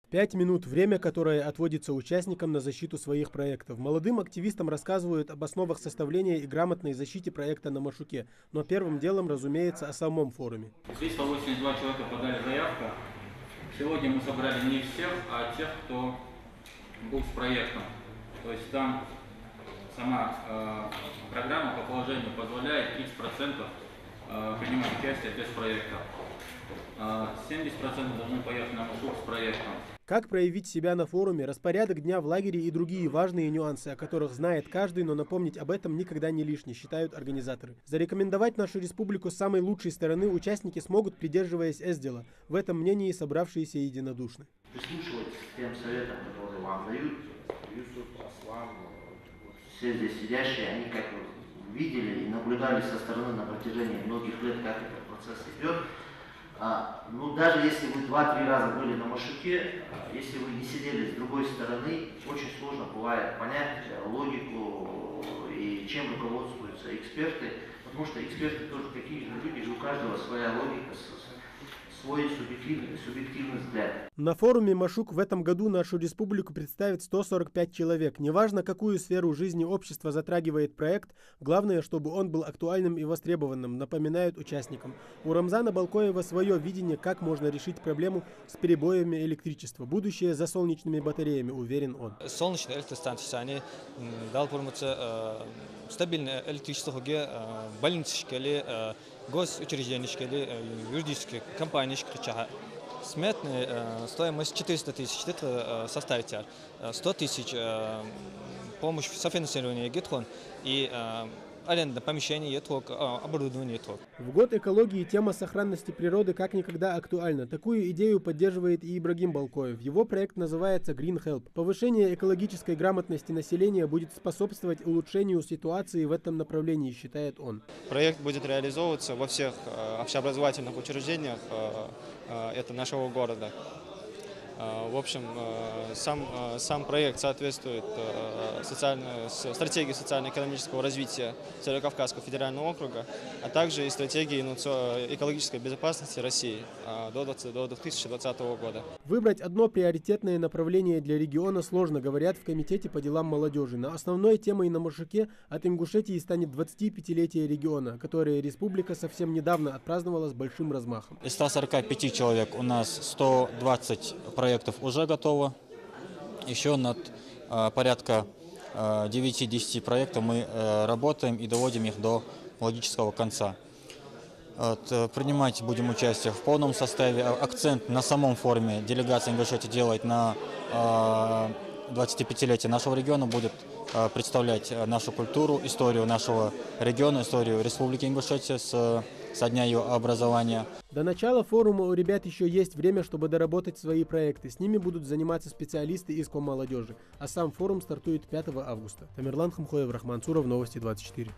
5 минут – время, которое отводится участникам на защиту своих проектов. Молодым активистам рассказывают об основах составления и грамотной защите проекта на Машуке. Но первым делом, разумеется, о самом форуме. Здесь 182 человека подали заявку. Сегодня мы собрали не всех, а тех, кто был с проектом. То есть там сама программа по положению позволяет 30% принимать участие без проекта. 70% должны поехать на Машук с проектом. Как проявить себя на форуме, распорядок дня в лагере и другие важные нюансы, о которых знает каждый, но напомнить об этом никогда не лишне, считают организаторы. Зарекомендовать нашу республику с самой лучшей стороны участники смогут, придерживаясь эсдела. В этом мнении собравшиеся единодушны. Прислушивайтесь к тем советам, которые вам дают. Юсуф, Аслан, все здесь сидящие, они как видели и наблюдали со стороны на протяжении многих лет, как этот процесс идет. Ну, даже если вы 2-3 раза были на Машуке, если вы не сидели с другой стороны, очень сложно бывает понять логику и чем руководствуются эксперты, потому что эксперты тоже такие же люди, и у каждого своя логика, свой субъективный взгляд. На форуме Машук в этом году нашу республику представит 145 человек. Неважно, какую сферу жизни общества затрагивает проект, главное, чтобы он был актуальным и востребованным, напоминают участникам. У Рамзана Балкоева свое видение, как можно решить проблему с перебоями электричества. Будущее за солнечными батареями, уверен он. Солнечные электростанции, они дал стабильное электричество, больницы, госучреждения, юридические компании. Сметная стоимость 400 тысяч, это составит 100 тысяч помощь в софинансировании ГИТХОН и аренда помещений, оборудование. В год экологии тема сохранности природы как никогда актуальна. Такую идею поддерживает и Ибрагим Балкоев. Его проект называется Green Help. Повышение экологической грамотности населения будет способствовать улучшению ситуации в этом направлении, считает он. Проект будет реализовываться во всех общеобразовательных учреждениях нашего города. В общем, сам проект соответствует стратегии социально-экономического развития Северокавказского федерального округа, а также и стратегии экологической безопасности России до 2020 года. Выбрать одно приоритетное направление для региона сложно, говорят в Комитете по делам молодежи. Но основной темой на Машуке от Ингушетии станет 25-летие региона, которое республика совсем недавно отпраздновала с большим размахом. Из 145 человек у нас 120 проектов уже готово. Еще над порядка 9-10 проектов мы работаем и доводим их до логического конца. Принимать будем участие в полном составе. Акцент на самом форуме делегация Ингушетии делает на 25-летие нашего региона, будет представлять нашу культуру, историю нашего региона, историю Республики Ингушетия со дня ее образования. До начала форума у ребят еще есть время, чтобы доработать свои проекты. С ними будут заниматься специалисты из Коммолодежи. А сам форум стартует 5 августа. Тамерлан Хамхоев, Рахман Цуров, Новости 24.